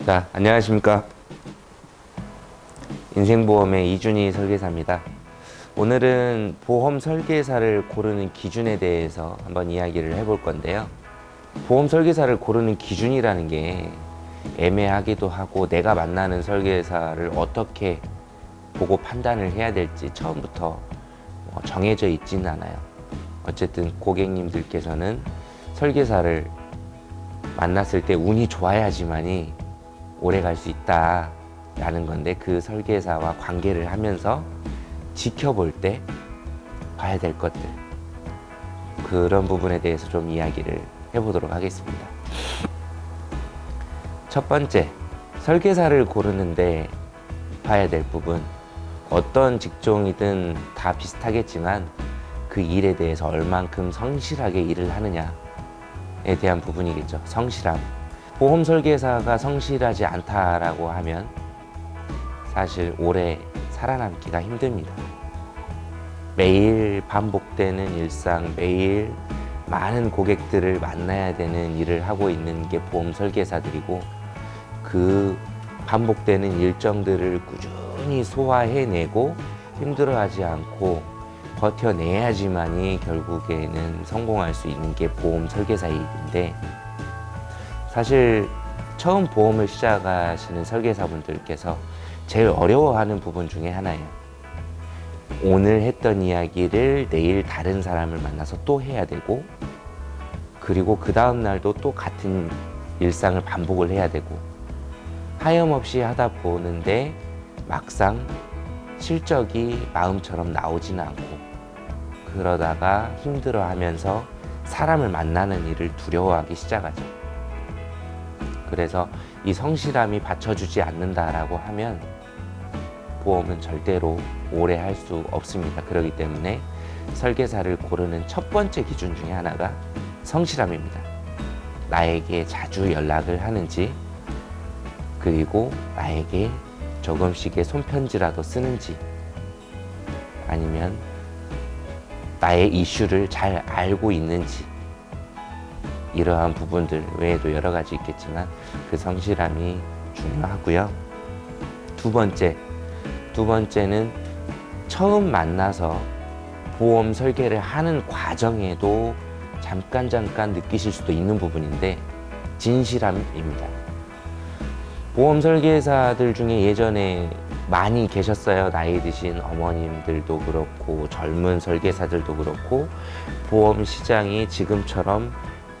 자, 안녕하십니까. 인생보험의 이준희 설계사입니다. 오늘은 보험 설계사를 고르는 기준에 대해서 한번 이야기를 해볼 건데요. 보험 설계사를 고르는 기준이라는 게 애매하기도 하고, 내가 만나는 설계사를 어떻게 보고 판단을 해야 될지 처음부터 정해져 있지는 않아요. 어쨌든 고객님들께서는 설계사를 만났을 때 운이 좋아야지만이 오래 갈 수 있다라는 건데, 그 설계사와 관계를 하면서 지켜볼 때 봐야 될 것들, 그런 부분에 대해서 좀 이야기를 해보도록 하겠습니다. 첫 번째, 설계사를 고르는데 봐야 될 부분, 어떤 직종이든 다 비슷하겠지만 그 일에 대해서 얼만큼 성실하게 일을 하느냐에 대한 부분이겠죠. 성실함. 보험 설계사가 성실하지 않다라고 하면 사실 오래 살아남기가 힘듭니다. 매일 반복되는 일상, 매일 많은 고객들을 만나야 되는 일을 하고 있는 게 보험 설계사들이고, 그 반복되는 일정들을 꾸준히 소화해내고 힘들어하지 않고 버텨내야지만이 결국에는 성공할 수 있는 게 보험 설계사 일인데, 사실 처음 보험을 시작하시는 설계사분들께서 제일 어려워하는 부분 중에 하나예요. 오늘 했던 이야기를 내일 다른 사람을 만나서 또 해야 되고, 그리고 그 다음 날도 또 같은 일상을 반복을 해야 되고, 하염없이 하다 보는데 막상 실적이 마음처럼 나오지는 않고, 그러다가 힘들어하면서 사람을 만나는 일을 두려워하기 시작하죠. 그래서 이 성실함이 받쳐주지 않는다라고 하면 보험은 절대로 오래 할 수 없습니다. 그렇기 때문에 설계사를 고르는 첫 번째 기준 중에 하나가 성실함입니다. 나에게 자주 연락을 하는지, 그리고 나에게 조금씩의 손편지라도 쓰는지, 아니면 나의 이슈를 잘 알고 있는지, 이러한 부분들 외에도 여러 가지 있겠지만 그 성실함이 중요하고요. 두 번째는 처음 만나서 보험 설계를 하는 과정에도 잠깐 느끼실 수도 있는 부분인데, 진실함입니다. 보험 설계사들 중에 예전에 많이 계셨어요. 나이 드신 어머님들도 그렇고 젊은 설계사들도 그렇고, 보험 시장이 지금처럼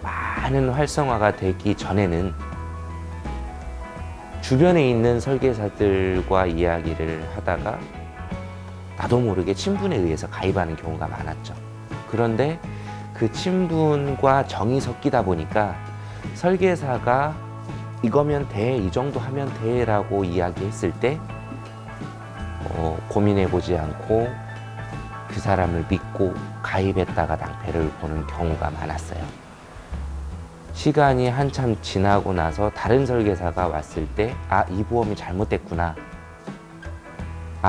많은 활성화가 되기 전에는 주변에 있는 설계사들과 이야기를 하다가 나도 모르게 친분에 의해서 가입하는 경우가 많았죠. 그런데 그 친분과 정이 섞이다 보니까 설계사가 이거면 돼, 이 정도 하면 돼 라고 이야기했을 때 고민해보지 않고 그 사람을 믿고 가입했다가 낭패를 보는 경우가 많았어요. 시간이 한참 지나고 나서 다른 설계사가 왔을 때, 이 보험이 잘못됐구나.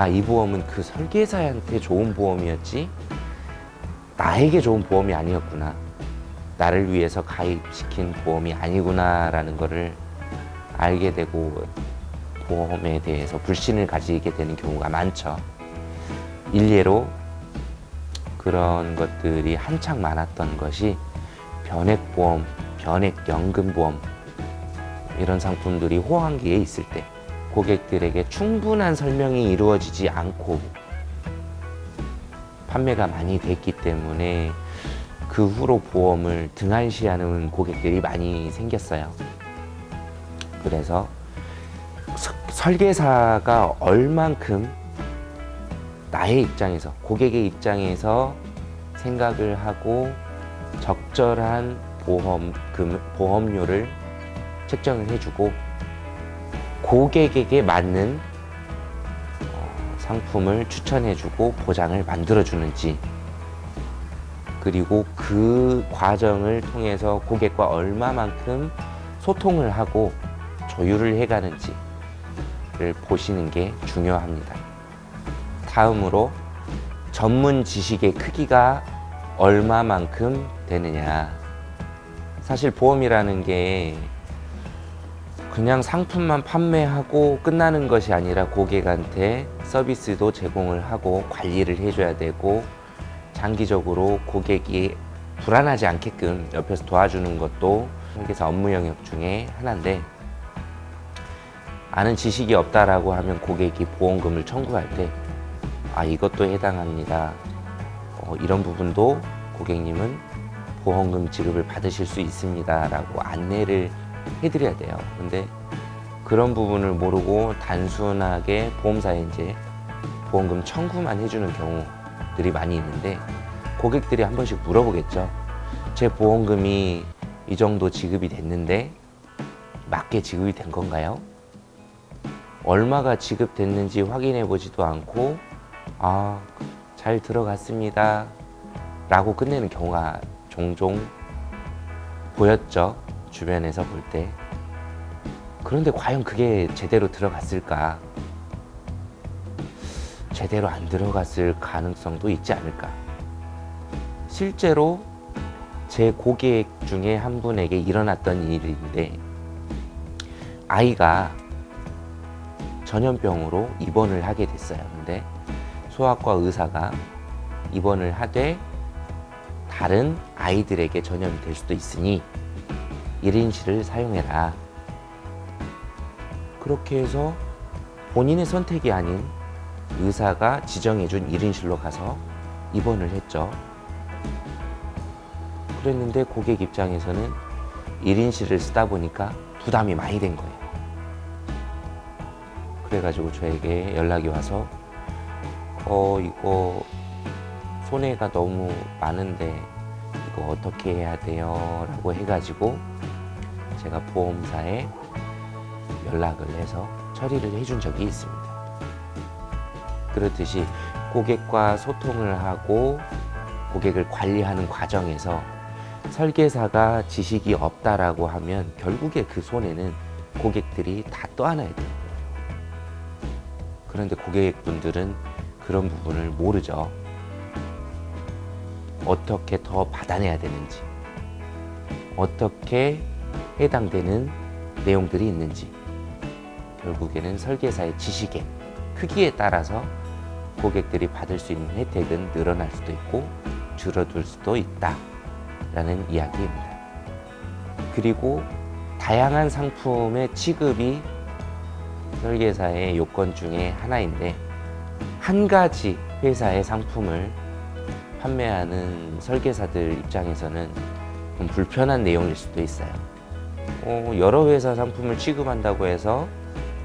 이 보험은 그 설계사한테 좋은 보험이었지 나에게 좋은 보험이 아니었구나. 나를 위해서 가입시킨 보험이 아니구나 라는 거를 알게 되고, 보험에 대해서 불신을 가지게 되는 경우가 많죠. 일례로 그런 것들이 한창 많았던 것이 변액보험, 변액연금보험, 이런 상품들이 호황기에 있을 때 고객들에게 충분한 설명이 이루어지지 않고 판매가 많이 됐기 때문에 그 후로 보험을 등한시하는 고객들이 많이 생겼어요. 그래서 설계사가 얼만큼 나의 입장에서, 고객의 입장에서 생각을 하고 적절한 보험료를 책정을 해주고, 고객에게 맞는 상품을 추천해주고 보장을 만들어주는지, 그리고 그 과정을 통해서 고객과 얼마만큼 소통을 하고 조율을 해가는지를 보시는 게 중요합니다. 다음으로 전문 지식의 크기가 얼마만큼 되느냐. 사실 보험이라는 게 그냥 상품만 판매하고 끝나는 것이 아니라 고객한테 서비스도 제공을 하고 관리를 해줘야 되고 장기적으로 고객이 불안하지 않게끔 옆에서 도와주는 것도 설계사 업무 영역 중에 하나인데, 아는 지식이 없다라고 하면 고객이 보험금을 청구할 때 이것도 해당합니다. 이런 부분도 고객님은 보험금 지급을 받으실 수 있습니다 라고 안내를 해드려야 돼요. 근데 그런 부분을 모르고 단순하게 보험사에 이제 보험금 청구만 해주는 경우들이 많이 있는데, 고객들이 한 번씩 물어보겠죠. 제 보험금이 이 정도 지급이 됐는데 맞게 지급이 된 건가요? 얼마가 지급됐는지 확인해 보지도 않고 잘 들어갔습니다 라고 끝내는 경우가 종종 보였죠, 주변에서 볼 때. 그런데 과연 그게 제대로 들어갔을까? 제대로 안 들어갔을 가능성도 있지 않을까? 실제로 제 고객 중에 한 분에게 일어났던 일인데, 아이가 전염병으로 입원을 하게 됐어요. 근데 소아과 의사가 입원을 하되 다른 아이들에게 전염이 될 수도 있으니 1인실을 사용해라. 그렇게 해서 본인의 선택이 아닌 의사가 지정해준 1인실로 가서 입원을 했죠. 그랬는데 고객 입장에서는 1인실을 쓰다 보니까 부담이 많이 된 거예요. 그래가지고 저에게 연락이 와서 이거 손해가 너무 많은데 이거 어떻게 해야 돼요? 라고 해가지고 제가 보험사에 연락을 해서 처리를 해준 적이 있습니다. 그렇듯이 고객과 소통을 하고 고객을 관리하는 과정에서 설계사가 지식이 없다라고 하면 결국에 그 손해는 고객들이 다 떠안아야 돼요. 그런데 고객분들은 그런 부분을 모르죠. 어떻게 더 받아내야 되는지, 어떻게 해당되는 내용들이 있는지, 결국에는 설계사의 지식의 크기에 따라서 고객들이 받을 수 있는 혜택은 늘어날 수도 있고 줄어들 수도 있다라는 이야기입니다. 그리고 다양한 상품의 취급이 설계사의 요건 중에 하나인데, 한 가지 회사의 상품을 판매하는 설계사들 입장에서는 좀 불편한 내용일 수도 있어요. 여러 회사 상품을 취급한다고 해서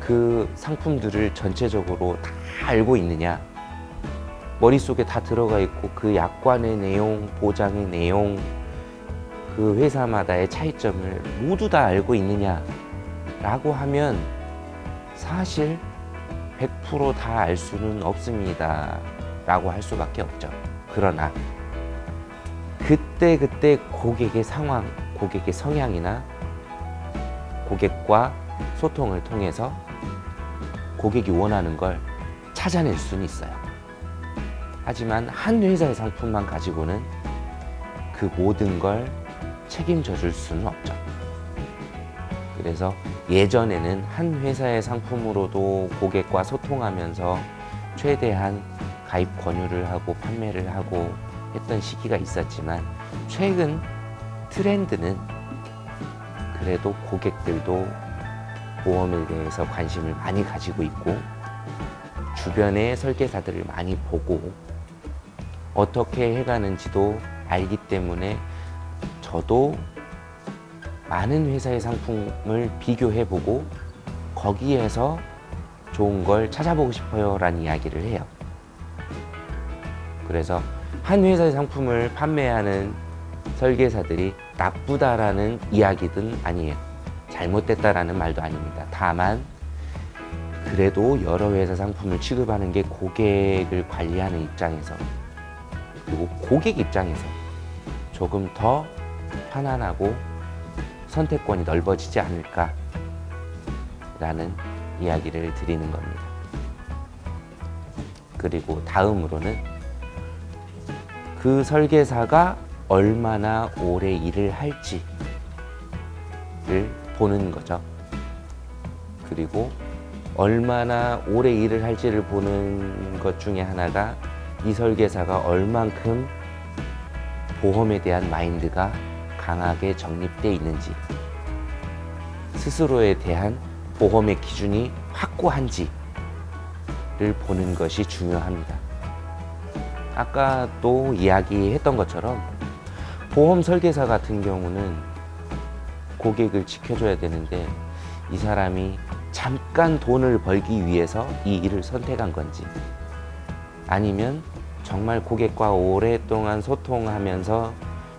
그 상품들을 전체적으로 다 알고 있느냐? 머릿속에 다 들어가 있고 그 약관의 내용, 보장의 내용, 그 회사마다의 차이점을 모두 다 알고 있느냐? 라고 하면 사실 100% 다 알 수는 없습니다 라고 할 수밖에 없죠. 그러나 그때 고객의 상황, 고객의 성향이나 고객과 소통을 통해서 고객이 원하는 걸 찾아낼 수는 있어요. 하지만 한 회사의 상품만 가지고는 그 모든 걸 책임져 줄 수는 없죠. 그래서 예전에는 한 회사의 상품으로도 고객과 소통하면서 최대한 가입 권유를 하고 판매를 하고 했던 시기가 있었지만, 최근 트렌드는 그래도 고객들도 보험에 대해서 관심을 많이 가지고 있고 주변의 설계사들을 많이 보고 어떻게 해가는지도 알기 때문에 저도 많은 회사의 상품을 비교해보고 거기에서 좋은 걸 찾아보고 싶어요 라는 이야기를 해요. 그래서 한 회사의 상품을 판매하는 설계사들이 나쁘다라는 이야기든 아니에요. 잘못됐다라는 말도 아닙니다. 다만 그래도 여러 회사 상품을 취급하는 게 고객을 관리하는 입장에서, 그리고 고객 입장에서 조금 더 편안하고 선택권이 넓어지지 않을까라는 이야기를 드리는 겁니다. 그리고 다음으로는 그 설계사가 얼마나 오래 일을 할지를 보는 거죠. 그리고 얼마나 오래 일을 할지를 보는 것 중에 하나가 이 설계사가 얼만큼 보험에 대한 마인드가 강하게 정립되어 있는지, 스스로에 대한 보험의 기준이 확고한지를 보는 것이 중요합니다. 아까 또 이야기했던 것처럼 보험 설계사 같은 경우는 고객을 지켜줘야 되는데 이 사람이 잠깐 돈을 벌기 위해서 이 일을 선택한 건지, 아니면 정말 고객과 오랫동안 소통하면서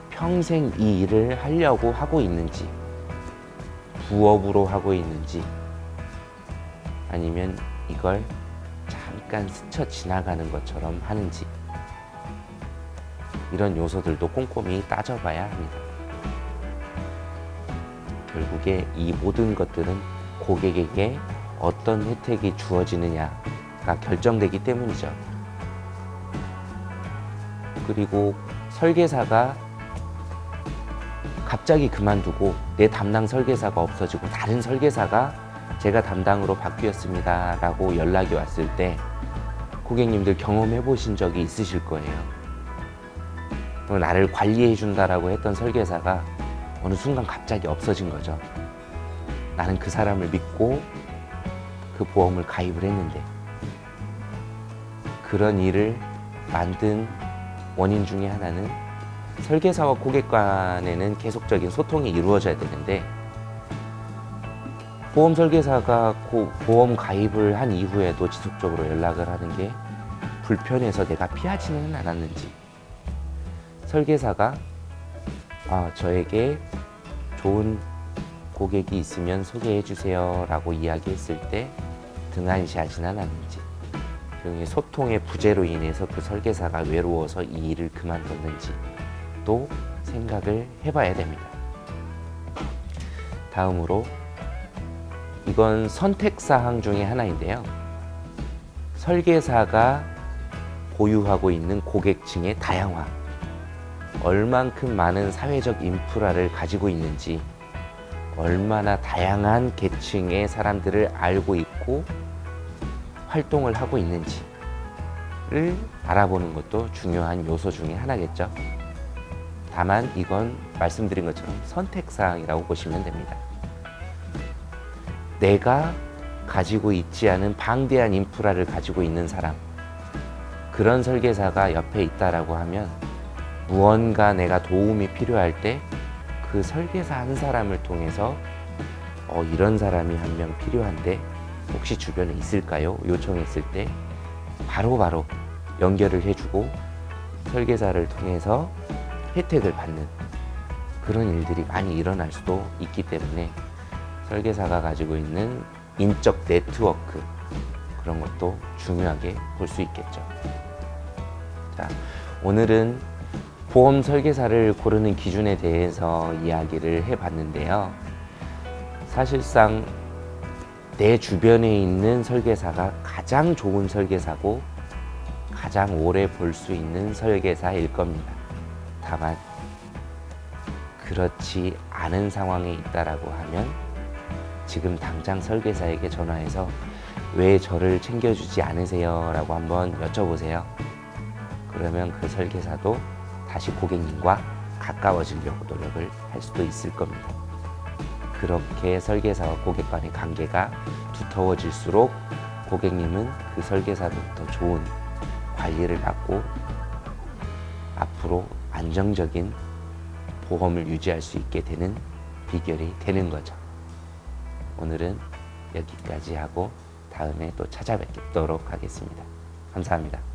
평생 이 일을 하려고 하고 있는지, 부업으로 하고 있는지, 아니면 이걸 잠깐 스쳐 지나가는 것처럼 하는지, 이런 요소들도 꼼꼼히 따져봐야 합니다. 결국에 이 모든 것들은 고객에게 어떤 혜택이 주어지느냐가 결정되기 때문이죠. 그리고 설계사가 갑자기 그만두고 내 담당 설계사가 없어지고 다른 설계사가 제가 담당으로 바뀌었습니다 라고 연락이 왔을 때 고객님들 경험해 보신 적이 있으실 거예요. 나를 관리해 준다라고 했던 설계사가 어느 순간 갑자기 없어진 거죠. 나는 그 사람을 믿고 그 보험을 가입을 했는데, 그런 일을 만든 원인 중에 하나는 설계사와 고객 간에는 계속적인 소통이 이루어져야 되는데, 보험 설계사가 보험 가입을 한 이후에도 지속적으로 연락을 하는 게 불편해서 내가 피하지는 않았는지, 설계사가 저에게 좋은 고객이 있으면 소개해 주세요 라고 이야기했을 때 등한시하지는 않았는지, 소통의 부재로 인해서 그 설계사가 외로워서 이 일을 그만뒀는지 또 생각을 해봐야 됩니다. 다음으로 이건 선택사항 중에 하나인데요. 설계사가 보유하고 있는 고객층의 다양화, 얼만큼 많은 사회적 인프라를 가지고 있는지, 얼마나 다양한 계층의 사람들을 알고 있고 활동을 하고 있는지를 알아보는 것도 중요한 요소 중에 하나겠죠. 다만 이건 말씀드린 것처럼 선택사항이라고 보시면 됩니다. 내가 가지고 있지 않은 방대한 인프라를 가지고 있는 사람, 그런 설계사가 옆에 있다라고 하면 무언가 내가 도움이 필요할 때 그 설계사 한 사람을 통해서 이런 사람이 한 명 필요한데 혹시 주변에 있을까요? 요청했을 때 바로바로 연결을 해주고 설계사를 통해서 혜택을 받는 그런 일들이 많이 일어날 수도 있기 때문에 설계사가 가지고 있는 인적 네트워크, 그런 것도 중요하게 볼 수 있겠죠. 자, 오늘은 보험 설계사를 고르는 기준에 대해서 이야기를 해봤는데요. 사실상 내 주변에 있는 설계사가 가장 좋은 설계사고 가장 오래 볼 수 있는 설계사일 겁니다. 다만 그렇지 않은 상황에 있다라고 하면 지금 당장 설계사에게 전화해서 왜 저를 챙겨주지 않으세요? 라고 한번 여쭤보세요. 그러면 그 설계사도 다시 고객님과 가까워지려고 노력을 할 수도 있을 겁니다. 그렇게 설계사와 고객 간의 관계가 두터워질수록 고객님은 그 설계사로부터 좋은 관리를 받고 앞으로 안정적인 보험을 유지할 수 있게 되는 비결이 되는 거죠. 오늘은 여기까지 하고 다음에 또 찾아뵙도록 하겠습니다. 감사합니다.